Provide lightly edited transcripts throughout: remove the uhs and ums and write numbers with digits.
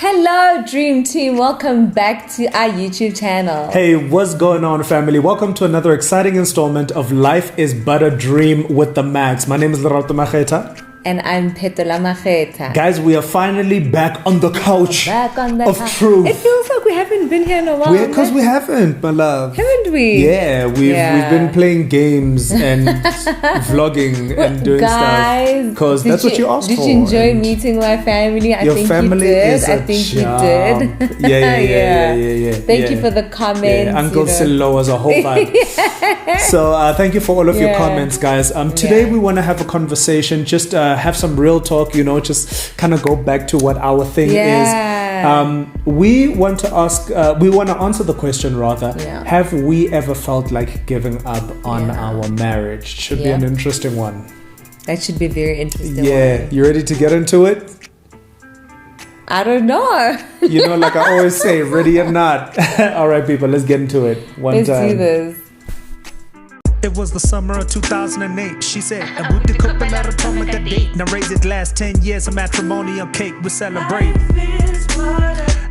Hello, Dream Team. Welcome back to our YouTube channel. Hey, what's going on, family? Welcome to another exciting installment of Life is But a Dream with the Makhs. My name is Makhs. And I'm Petola Macheta. Guys, we are finally back on the couch of truth. It feels like we haven't been here in a while. Because we haven't, my love. Haven't we? Yeah, we've been playing games and vlogging and doing stuff. Because that's what you asked for. Did you enjoy meeting my family? Your family is a you did. Yeah. Thank you for the comments. Yeah, Uncle Silo was a whole vibe. So thank you for all of your comments, guys. Today we want to have a conversation, just have some real talk, just kind of go back to what our thing is. We want to answer the question rather, have we ever felt like giving up on our marriage? Should be an interesting one. That should be a very interesting one. You ready to get into it? I don't know. Like I always say, ready or not. All right, people, let's get into it. Let's do this. It was the summer of 2008. She said, I would cook a lot of time with that date. Now raise it last 10 years of matrimonial cake. We celebrate.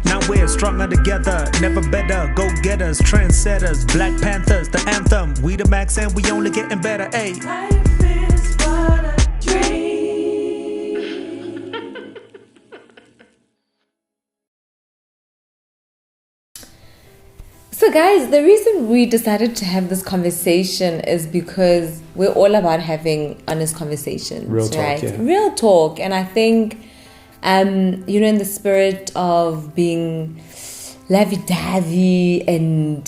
Now we're stronger together, never better. Go-getters, trendsetters, Black Panthers, the anthem. We the Makhs and we only getting better, ayy. Life is but a dream. So guys, the reason we decided to have this conversation is because we're all about having honest conversations. Real talk, right? yeah. Real talk. And I think, in the spirit of being lovey-dovey and,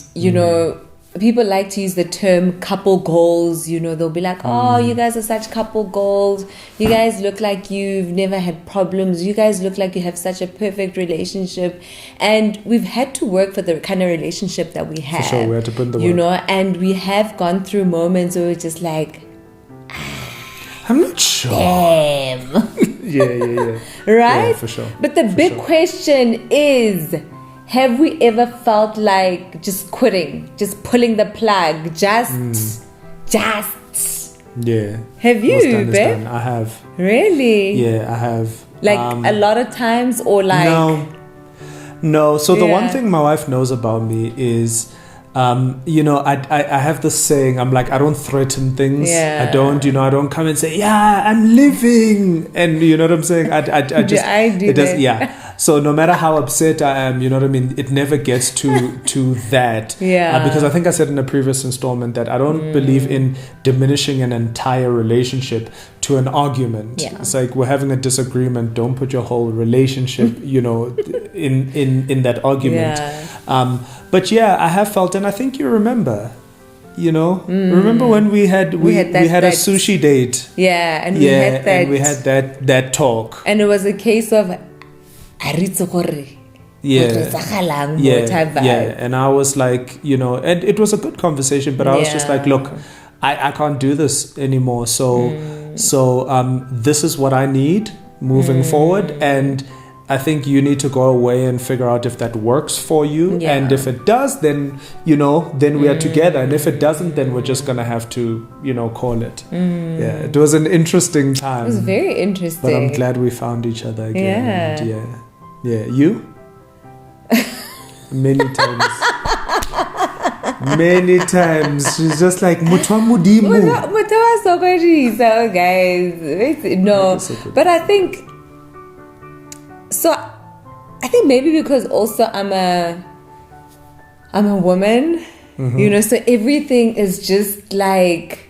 people like to use the term couple goals. They'll be like, oh, you guys are such couple goals. You guys look like you've never had problems. You guys look like you have such a perfect relationship. And we've had to work for the kind of relationship that we have. For sure, we had to put in the work. And we have gone through moments where we're just like, I'm not sure. Damn. Yeah. Right? Yeah, for sure. But the big question is, have we ever felt like just quitting, just pulling the plug, just? Yeah. Have you, babe? I have. Really? Yeah, I have. Like a lot of times, or like? No. So the one thing my wife knows about me is, I have this saying. I'm like, I don't threaten things. Yeah. I don't come and say, I'm living, and you know what I'm saying. I just. I do. It does. Yeah. So no matter how upset I am, you know what I mean, it never gets to that. Yeah. Because I think I said in a previous installment that I don't believe in diminishing an entire relationship to an argument. Yeah. It's like we're having a disagreement. Don't put your whole relationship, in that argument. Yeah. But I have felt, and I think you remember. Remember when we had a sushi date? Yeah, and we had that. And we had that talk. And it was a case of and I was like, and it was a good conversation, but I was just like, look, I can't do this anymore. So this is what I need moving forward, and I think you need to go away and figure out if that works for you. Yeah. And if it does, then we are together. And if it doesn't, then we're just gonna have to, call it. Yeah, it was an interesting time. It was very interesting. But I'm glad we found each other again. Yeah. Yeah. You? Many times. Many times. She's just like, Mutwa mudimu. Mutwa sokoriza, guys. No. But I think maybe because also I'm a woman, so everything is just like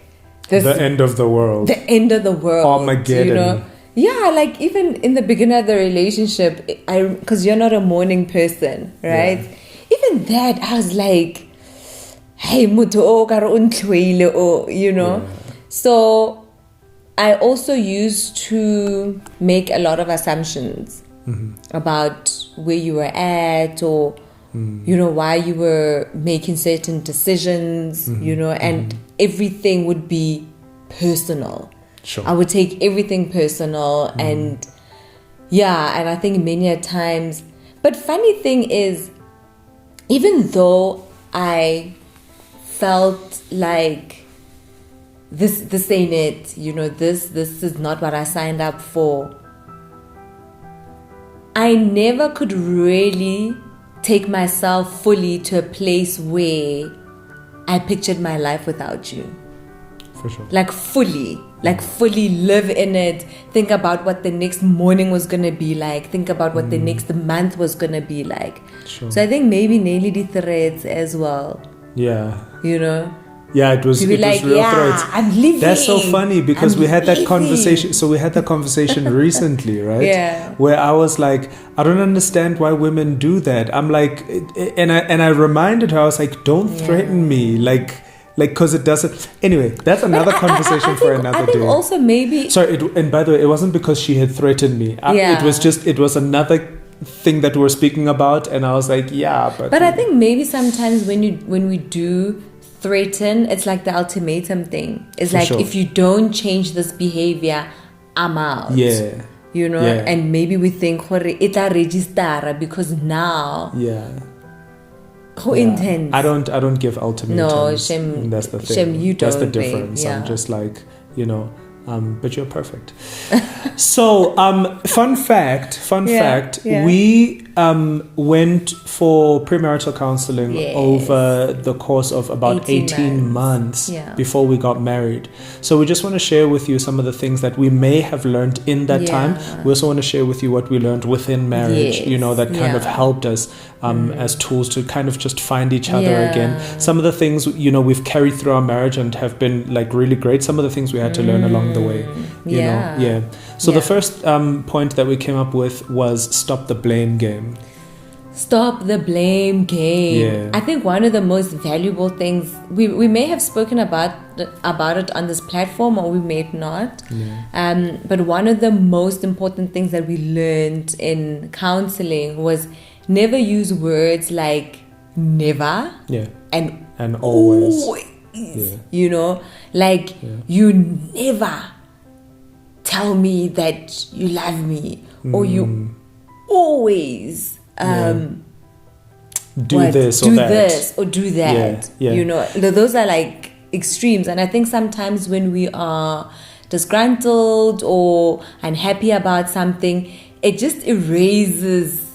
this, the end of the world. The end of the world. Armageddon. Yeah, like even in the beginning of the relationship, because you're not a morning person, right? Yeah. Even that, I was like, hey, Yeah. So I also used to make a lot of assumptions about where you were at, or why you were making certain decisions, and everything would be personal. Sure. I would take everything personal, and I think many a times. But funny thing is, even though I felt like this ain't it, this is not what I signed up for, I never could really take myself fully to a place where I pictured my life without you. For sure. Like fully live in it. Think about what the next morning was going to be like. Think about what the next month was going to be like. Sure. So I think maybe nearly the threads as well. Yeah. You know? Yeah, it was real threads. I'm leaving. That's so funny because we had that conversation. So we had that conversation recently, right? Yeah. Where I was like, I don't understand why women do that. I'm like, and I reminded her, I was like, don't threaten me, like, because it doesn't. Anyway, that's another conversation for another day. I think also maybe. Sorry, and by the way, it wasn't because she had threatened me. It was another thing that we were speaking about, and I was like, yeah, but I think maybe sometimes when we do threaten, it's like the ultimatum thing. It's like, if you don't change this behavior, I'm out. Yeah. You know, and maybe we think it'll register because now. Yeah. How intense. I don't give ultimatums. No, Shem. That's the thing. Shem, you don't. That's the difference. Yeah. I'm just like, you know, but you're perfect. So, fun fact, we went for premarital counseling over the course of about 18 months before we got married. So we just want to share with you some of the things that we may have learned in that time. We also want to share with you what we learned within marriage, you know, that kind of helped us as tools to kind of just find each other again. Some of the things, you know, we've carried through our marriage and have been like really great. Some of the things we had to learn along the way, you know. Yeah. So the first point that we came up with was stop the blame game. Stop the blame game. Yeah. I think one of the most valuable things, we may have spoken about it on this platform, or we may not. Yeah. But one of the most important things that we learned in counseling was never use words like never and always. Yeah. You know, like you never tell me that you love me, or you always do this or do that. You know, those are like extremes. And I think sometimes when we are disgruntled or unhappy about something, it just erases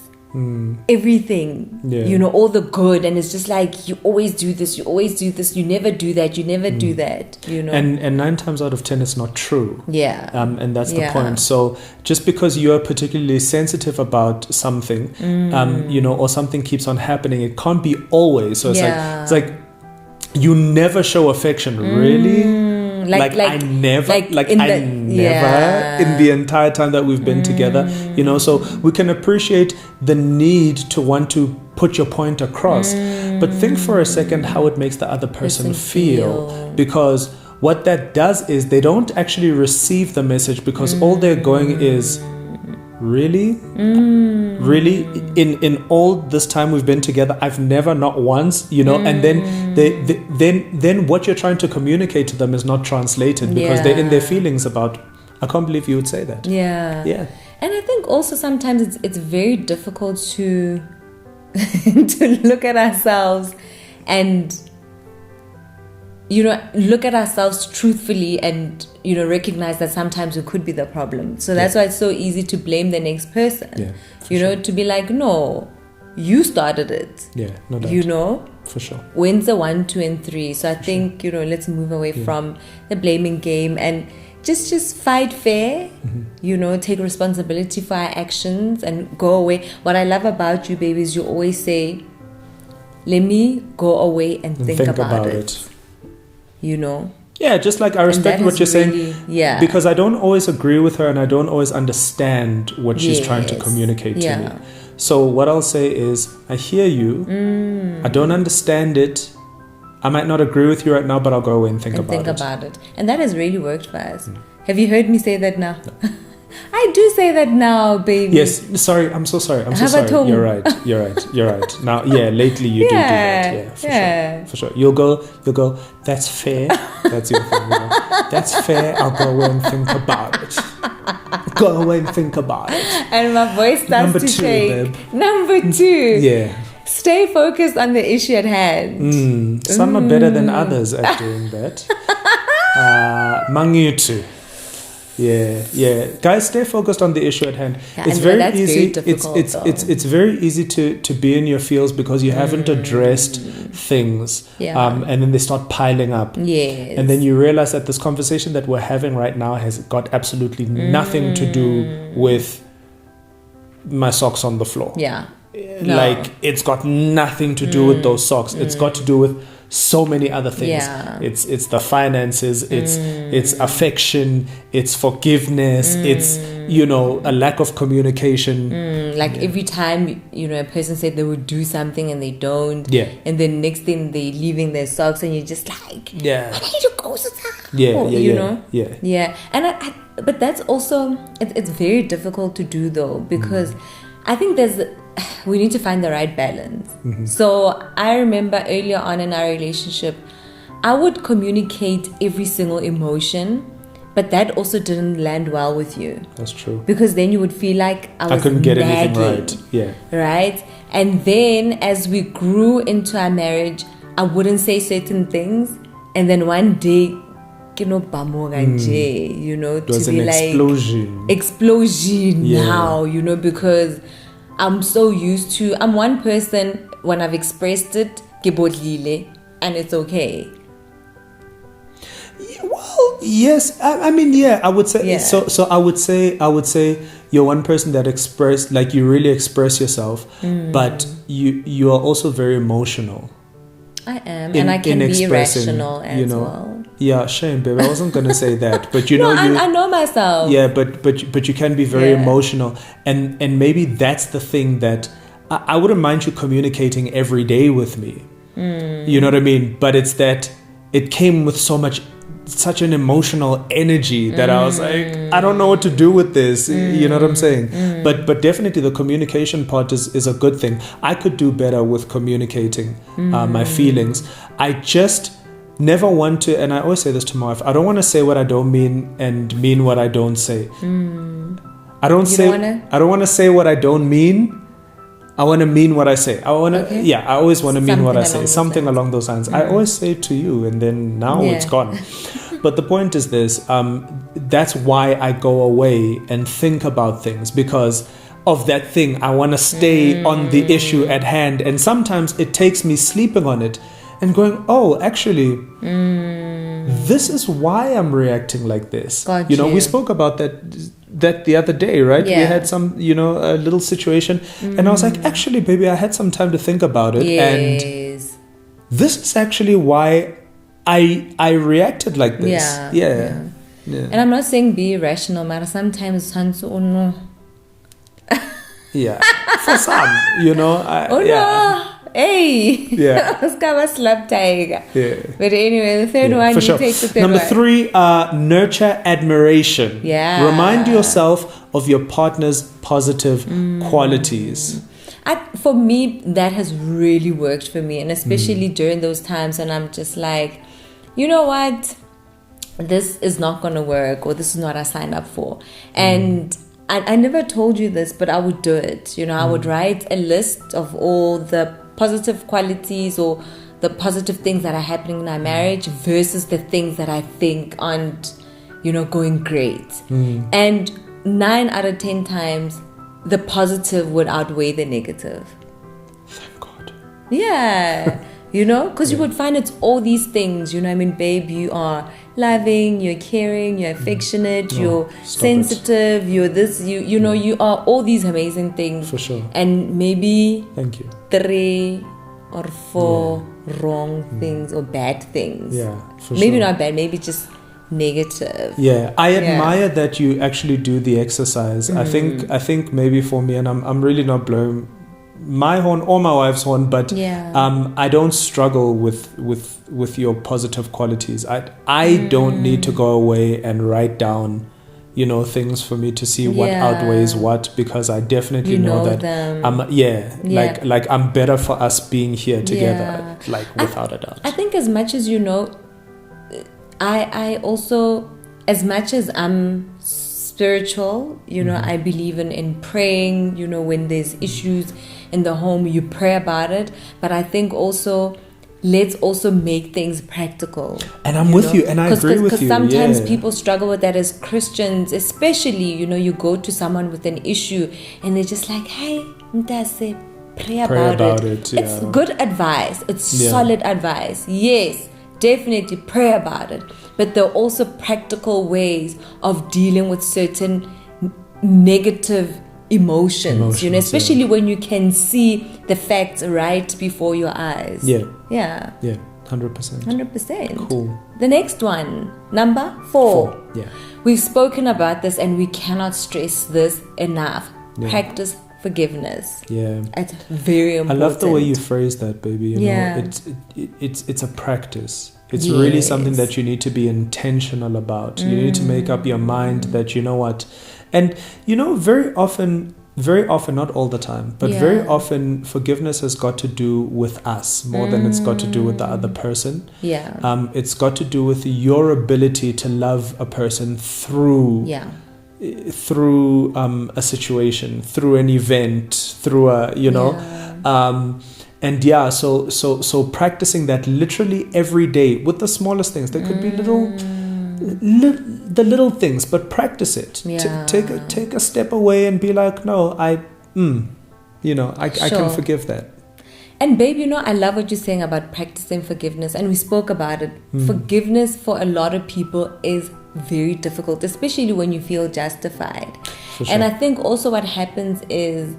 everything, you know, all the good, and it's just like you always do this, you never do that, you know. And 9 times out of 10 it's not true. And that's the point. So just because you're particularly sensitive about something, you know, or something keeps on happening, it can't be always. So it's like you never show affection, really. I never in the entire time that we've been together, you know. So we can appreciate the need to want to put your point across, but think for a second how it makes the other person feel, because what that does is they don't actually receive the message, because all they're going is really in all this time we've been together, I've never, not once, you know. And then what you're trying to communicate to them is not translated, because they're in their feelings about, I can't believe you would say that. And I think also sometimes it's very difficult to to look at ourselves and, you know, look at ourselves truthfully and, you know, recognize that sometimes we could be the problem. So that's why it's so easy to blame the next person. You know, to be like, no, you started it. No doubt. You know? For sure. Wins the 1, 2, and 3. So I think, you know, let's move away from the blaming game and just fight fair, you know, take responsibility for our actions and go away. What I love about you, baby, is you always say, let me go away and think about it. You know? Yeah, just like I respect what you're saying. Because I don't always agree with her and I don't always understand what she's trying to communicate to me. So what I'll say is, I hear you. I don't understand it. I might not agree with you right now, but I'll go away and think about it. And that has really worked for us. Have you heard me say that now? No. I do say that now, baby. Yes, sorry. I'm so sorry. You're right. Now, lately you do that. For sure. You'll go, that's fair. That's your thing. You know? That's fair. I'll go away and think about it. Go away and think about it. And my voice starts to shake. Babe. Number 2. Stay focused on the issue at hand. Some are better than others at doing that. Mangyutu. Yeah. Guys, stay focused on the issue at hand. Yeah, it's and very that's easy. very difficult, It's very easy to be in your feels because you haven't addressed things. Yeah. And then they start piling up. Yes. And then you realize that this conversation that we're having right now has got absolutely nothing to do with my socks on the floor. Yeah. No. Like, it's got nothing to do with those socks. It's got to do with so many other things. Yeah. It's the finances, it's affection, it's forgiveness, it's a lack of communication. Like every time a person said they would do something and they don't, and then next thing they leaving their socks and you're just like, yeah, I need to go to yeah. And I but that's also it's very difficult to do though, because I think we need to find the right balance. So I remember earlier on in our relationship, I would communicate every single emotion, but that also didn't land well with you. That's true. Because then you would feel like I couldn't get anything right. Yeah. Right? And then as we grew into our marriage, I wouldn't say certain things. And then one day, it was to be like explosion now, because I'm so used to, I'm one person, when I've expressed it, and it's okay. Well, yes, I mean, I would say, so I would say you're one person that express, like, you really express yourself, but you are also very emotional. I am, and I can be irrational as well. Yeah, shame, babe. I wasn't gonna say that, but I know myself. Yeah, but you can be very emotional, and maybe that's the thing that I wouldn't mind you communicating every day with me. You know what I mean? But it's that it came with such an emotional energy that I was like, I don't know what to do with this. You know what I'm saying? But definitely the communication part is a good thing. I could do better with communicating my feelings. I just never want to, and I always say this to my wife, I don't want to say what I don't mean and mean what I don't say. I don't want to say what I don't mean. I want to mean what I say. I always want to mean what I say. Something along those lines. I always say it to you, and then now it's gone. But the point is this, that's why I go away and think about things, because of that thing. I want to stay on the issue at hand, and sometimes it takes me sleeping on it and going, oh, actually, this is why I'm reacting like this. We spoke about that the other day, right? Yeah. We had some, a little situation, and I was like, actually, baby, I had some time to think about it, and this is actually why I reacted like this. Yeah. And I'm not saying be irrational, but sometimes no. Yeah, for some, no. Hey, yeah. Slap tiger. Yeah. But anyway, the third one, for sure. Take the third Number one. 3, nurture admiration. Yeah. Remind yourself of your partner's positive qualities. For me, that has really worked for me, and especially during those times when I'm just like, you know what, this is not going to work, or this is not what I signed up for. And I never told you this, but I would do it. I would write a list of all the positive qualities or the positive things that are happening in our marriage versus the things that I think aren't, going great. And 9 out of 10 times, the positive would outweigh the negative. Thank God. Yeah. Because you would find it's all these things, babe, you are loving, you're caring, you're affectionate, you're sensitive, you're this, you are all these amazing things. For sure. And maybe thank you 3 or 4 wrong things or bad things. Yeah, for maybe sure. not bad, maybe just negative. Yeah, I admire that you actually do the exercise. I think maybe for me, and I'm really not blowing my horn or my wife's horn, but I don't struggle with your positive qualities. I don't need to go away and write down things for me to see what outweighs what, because I definitely know that them. Like I'm better for us being here together, like without a doubt. I think as much as I also, as much as I'm spiritual, I believe in praying, when there's issues in the home, you pray about it. But I think also let's also make things practical. And I'm with you, and I agree with you. Because sometimes yeah. people struggle with that as Christians, especially, you go to someone with an issue and they're just like, hey, mtase, pray about it. Yeah. It's good advice. It's Yeah. solid advice. Yes, definitely pray about it. But there are also practical ways of dealing with certain negative emotions, especially when you can see the facts right before your eyes. Yeah. Yeah. Yeah. 100%. 100%. Cool. The next one, number 4. Yeah. We've spoken about this and we cannot stress this enough. Yeah. Practice forgiveness. Yeah. It's very important. I love the way you phrase that, baby. You Yeah. know, it's a practice. It's really something that you need to be intentional about. You need to make up your mind that, you know what, and very often, not all the time, but very often forgiveness has got to do with us more than it's got to do with the other person. Yeah. It's got to do with your ability to love a person through a situation, through an event, through so practicing that literally every day with the smallest things. There could be little things, but practice it. Yeah. Take a step away and be like, no, I can forgive that. And babe, I love what you're saying about practicing forgiveness, and we spoke about it. Forgiveness for a lot of people is very difficult, especially when you feel justified. For sure. And I think also what happens is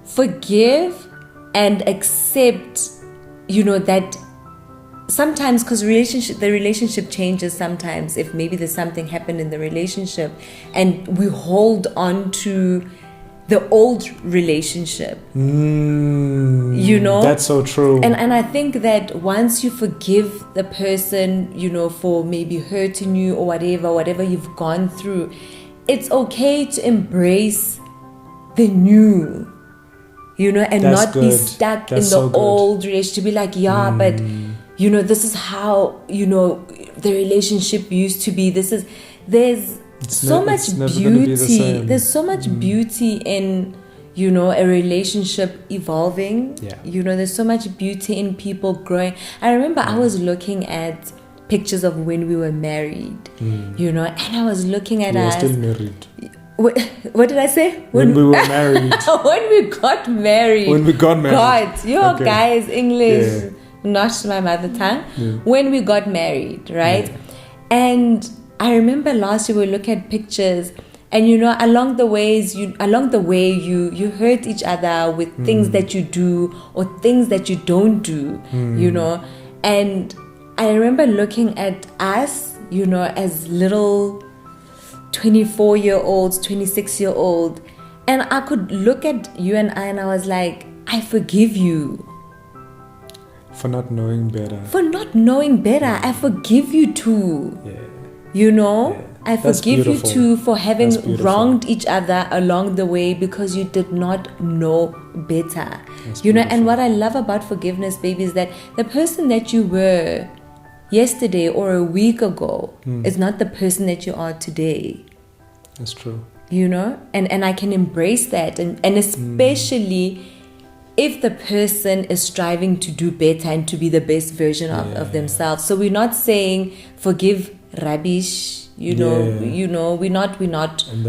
forgive and accept, that sometimes, because the relationship changes sometimes, if maybe there's something happened in the relationship and we hold on to the old relationship, That's so true. And I think that once you forgive the person, for maybe hurting you or whatever you've gone through, it's okay to embrace the new, and That's not good. be stuck That's in so the good. old relationship. To be like, but this is how, the relationship used to be. There's so much beauty. There's so much beauty in, a relationship evolving. Yeah. There's so much beauty in people growing. I remember I was looking at pictures of when we were married, and I was looking at us. We're still married. What did I say? When we were married. When we got married. When we got married. God, guys, English, not my mother tongue. Yeah. When we got married, right? Yeah. And I remember last year we looked at pictures, and along the way you hurt each other with things that you do or things that you don't do, And I remember looking at us, as little 24-year-olds, 26-year-old, and I could look at you and I was like, I forgive you. For not knowing better. I forgive you too. Yeah. I That's forgive you beautiful. too for having wronged each other along the way because you did not know better. And what I love about forgiveness, baby, is that the person that you were yesterday or a week ago is not the person that you are today. That's true. And I can embrace that, and especially if the person is striving to do better and to be the best version of themselves. So we're not saying forgive rubbish, we're not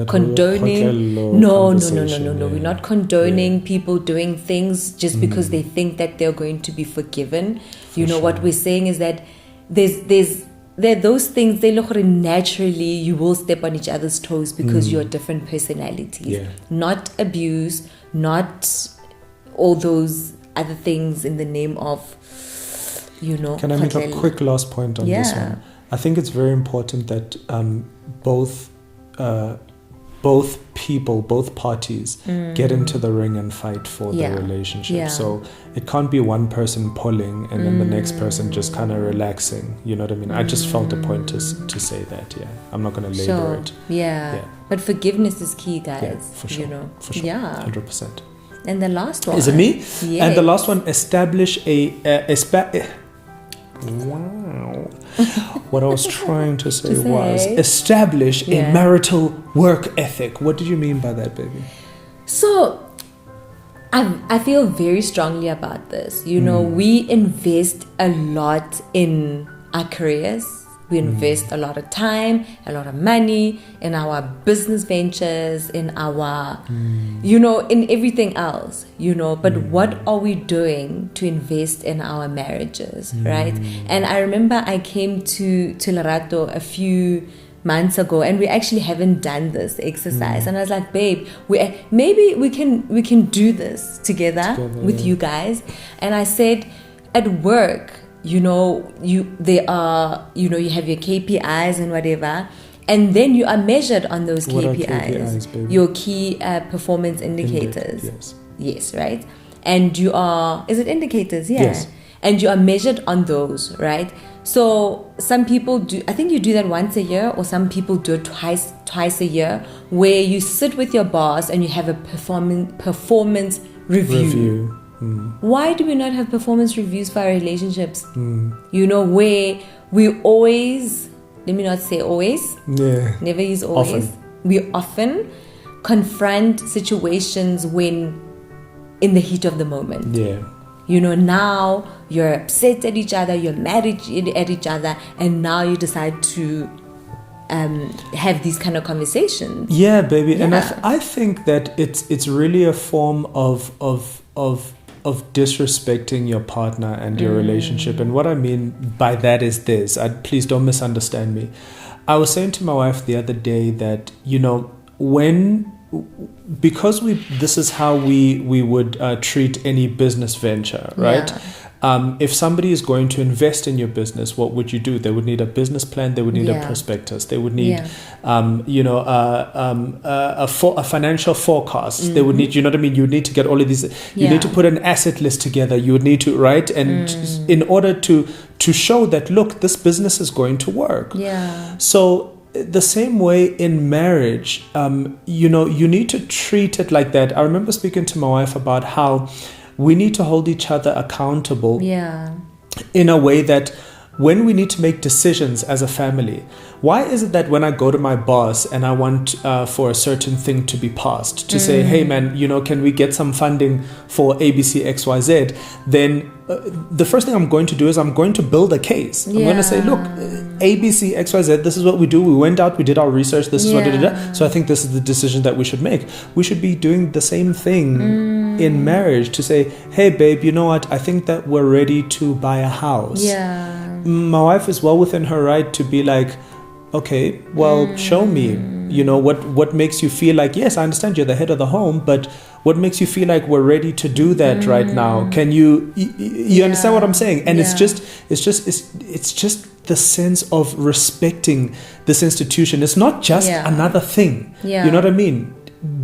condoning. No. We're not condoning people doing things just because they think that they're going to be forgiven. What we're saying is that there are those things, they look naturally, you will step on each other's toes because you're different personalities. Yeah. Not abuse, not all those other things in the name of, Can I make a quick last point on this one? I think it's very important that both parties get into the ring and fight for the relationship. Yeah. So it can't be one person pulling and then the next person just kind of relaxing. You know what I mean? I just felt a point to say that. Yeah, I'm not going to labor it. Yeah. But forgiveness is key, guys. Yeah, for sure. For sure. Yeah. 100%. And the last one. Is it me? Yes. And the last one, establish wow. What I was trying to say was establish a marital work ethic. What did you mean by that, baby? So I feel very strongly about this. You know, we invest a lot in our careers. We invest a lot of time, a lot of money in our business ventures, in our, you know, in everything else, you know. But what are we doing to invest in our marriages, right? And I remember I came to Lerato a few months ago, and we actually haven't done this exercise. And I was like, babe, maybe we can do this together with you guys. And I said, at work, you know, you have your KPIs and whatever, and then you are measured on those KPIs, your key performance indicators. Yes, right? And you are, is it indicators? Yeah. Yes. And you are measured on those, right? So some people do, I think you do that once a year, or some people do it twice a year, where you sit with your boss and you have a performance review. Why do we not have performance reviews for our relationships? You know, where we always, let me not say always, never use always. We often confront situations when in the heat of the moment. You know, now you're upset at each other, you're mad at each other, and now you decide to have these kind of conversations. Yeah, baby. And I think that it's really a form of disrespecting your partner and your relationship. And what I mean by that is this. Please don't misunderstand me. I was saying to my wife the other day that, you know, because this is how we would treat any business venture, right? If somebody is going to invest in your business, what would you do? They would need a business plan. They would need a prospectus. They would need, a financial forecast. They would need, you know what I mean? You would need to get all of these. You need to put an asset list together. You would need to, right? And in order to show that, look, this business is going to work. So the same way in marriage, you know, you need to treat it like that. I remember speaking to my wife about how we need to hold each other accountable in a way that when we need to make decisions as a family, why is it that when I go to my boss and I want for a certain thing to be passed, to say, hey man, you know, can we get some funding for ABC XYZ, then the first thing I'm going to do is I'm going to build a case. I'm going to say, look, ABC XYZ, this is what we do. We went out, we did our research, this is what so I think this is the decision that we should make. We should be doing the same thing in marriage, to say, hey babe, you know what, I think that we're ready to buy a house. My wife is well within her right to be like, okay, well, show me, you know, what makes you feel like, yes, I understand you're the head of the home, but what makes you feel like we're ready to do that right now? Can you understand what I'm saying? And it's just the sense of respecting this institution. It's not just another thing. You know what I mean?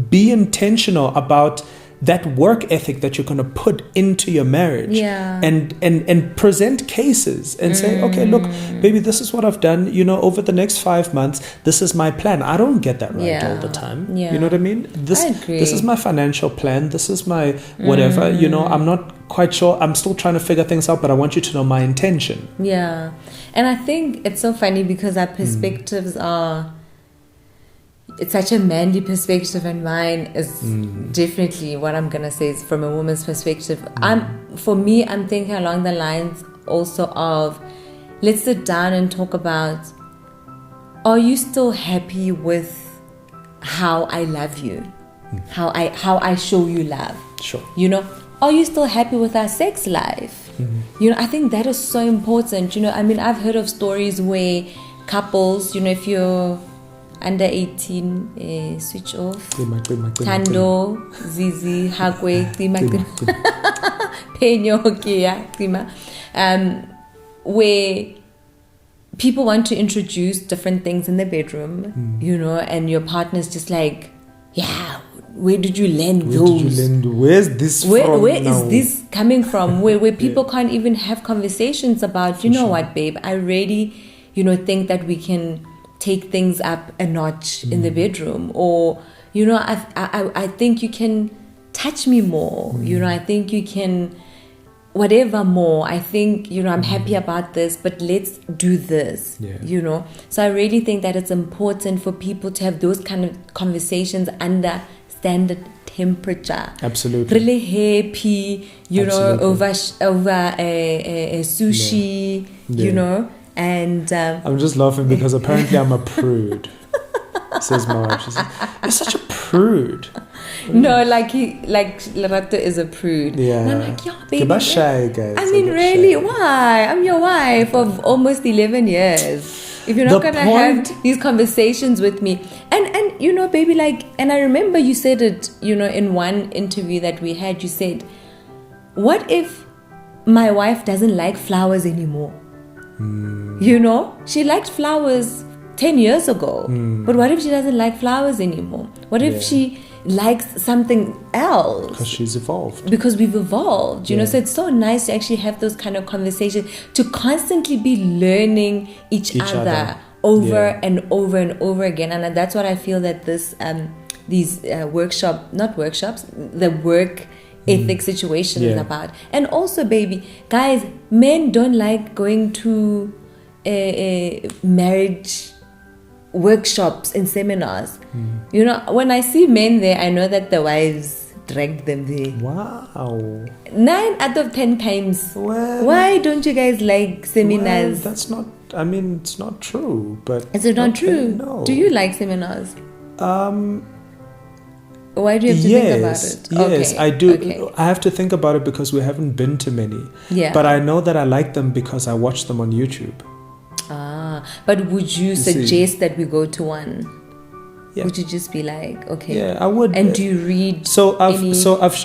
Be intentional about that work ethic that you're going to put into your marriage, and present cases and say, okay, look, baby, this is what I've done, you know, over the next 5 months, this is my plan. I don't get that right all the time. You know what I mean? This is my financial plan. This is my whatever, you know, I'm not quite sure. I'm still trying to figure things out, but I want you to know my intention. And I think it's so funny because our perspectives are, it's such a manly perspective, and mine is definitely, what I'm gonna say is from a woman's perspective. For me, I'm thinking along the lines also of, let's sit down and talk about, are you still happy with how I love you, how I show you love? You know, are you still happy with our sex life? You know, I think that is so important. You know, I mean, I've heard of stories where couples, you know, if you're under 18, switch off. Tando, Zizi, Hakwe, Peño, where people want to introduce different things in the bedroom, you know, and your partner's just like, where did you learn those? Where's this from? Where is this coming from? Where people can't even have conversations about, you know what, babe, I really, you know, think that we can take things up a notch in the bedroom, or, you know, I think you can touch me more, you know, I think you can whatever more, I think, you know, I'm happy about this, but let's do this, you know. So I really think that it's important for people to have those kind of conversations under standard temperature. Absolutely. Really happy, you know, over sushi, you know, and I'm just laughing because apparently I'm a prude. Says my wife. She says, "You're such a prude." No, like Lerato is a prude. Yeah. And I'm like, yeah, baby. You're shy, guys. I mean, really, why? I'm your wife of almost 11 years. If you're not going to have these conversations with me. And you know, baby, like, and I remember you said it, you know, in one interview that we had, you said, what if my wife doesn't like flowers anymore? You know, she liked flowers 10 years ago. But what if she doesn't like flowers anymore? What if she likes something else? Because she's evolved. Because we've evolved, you know. So it's so nice to actually have those kind of conversations, to constantly be learning each other over and over and over again. And that's what I feel that this these the work ethic situation is about. And also, baby, guys, men don't like going to marriage workshops and seminars. You know, when I see men there, I know that the wives dragged them there. Wow. 9 out of 10 times. Well, why don't you guys like seminars? Well, that's not, I mean, it's not true, but... Is it not true? No. Do you like seminars? Why do you have to think about it? Yes, I do. Okay. I have to think about it because we haven't been to many. Yeah. But I know that I like them because I watch them on YouTube. But would you suggest that we go to one? Yeah. Would you just be like, okay? Yeah, I would. And do you read? I've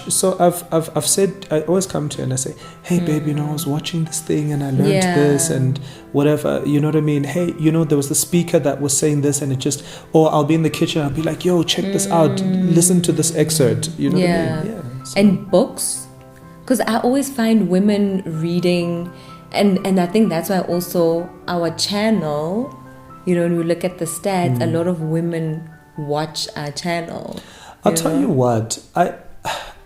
said, I always come to you and I say, hey babe, you know, I was watching this thing and I learned this and whatever, you know what I mean? Hey, you know, there was the speaker that was saying this and it just, or I'll be in the kitchen, I'll be like, yo, check this out, listen to this excerpt, you know what I mean? Yeah. So. And books, because I always find women reading, and I think that's why also our channel, you know, when we look at the stats, a lot of women watch our channel. I'll tell you what,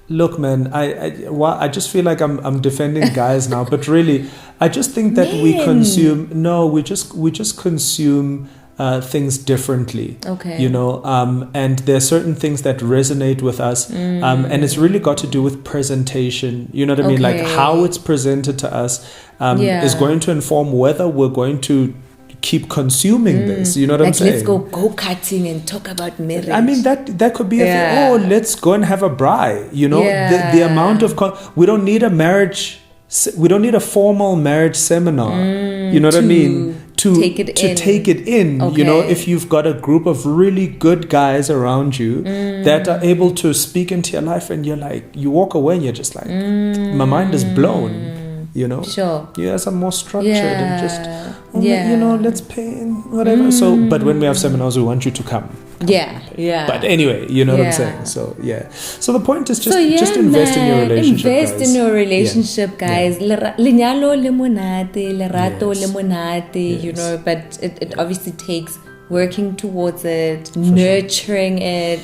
look, man, I just feel like I'm defending guys now, but really, I just think that we just consume things differently. Okay. You know, and there are certain things that resonate with us, and it's really got to do with presentation. You know what I mean? Like how it's presented to us is going to inform whether we're going to keep consuming this. You know what I'm saying? Let's go karting and talk about marriage. I mean, that could be a thing. Oh, let's go and have a braai. You know, the amount of we don't need a marriage. We don't need a formal marriage seminar. You know what I mean? To take it in. Okay. You know, if you've got a group of really good guys around you that are able to speak into your life, and you're like, you walk away and you're just like, my mind is blown. You know, you guys are more structured and just, you know, let's pay in whatever. So, but when we have seminars, we want you to come. But anyway, you know what I'm saying. So so the point is just invest in your relationship. Invest in your relationship, guys. Linyalo lemonate, lerato lemonate. You know, but it obviously takes working towards it, nurturing it.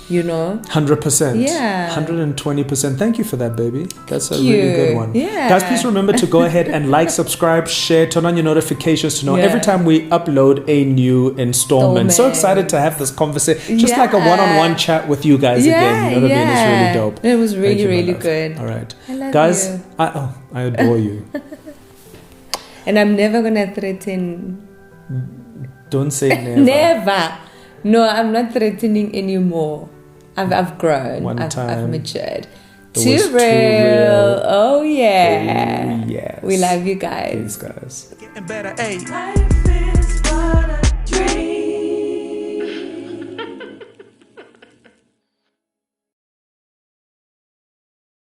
You know, 100%. 120%. Thank you for that, baby. That's a really good one. Guys, please remember to go ahead and like, subscribe, share, turn on your notifications to know every time we upload a new installment. So excited to have this conversation, just like a one-on-one chat with you guys again. You know what I mean? It's really dope. It was really good. All right, I love guys. You. I adore you. And I'm never gonna threaten. Don't say never. Never. No, I'm not threatening anymore. I've grown. I've matured. Too real. Oh yeah. Yes. We love you guys. Thanks, guys. Getting better,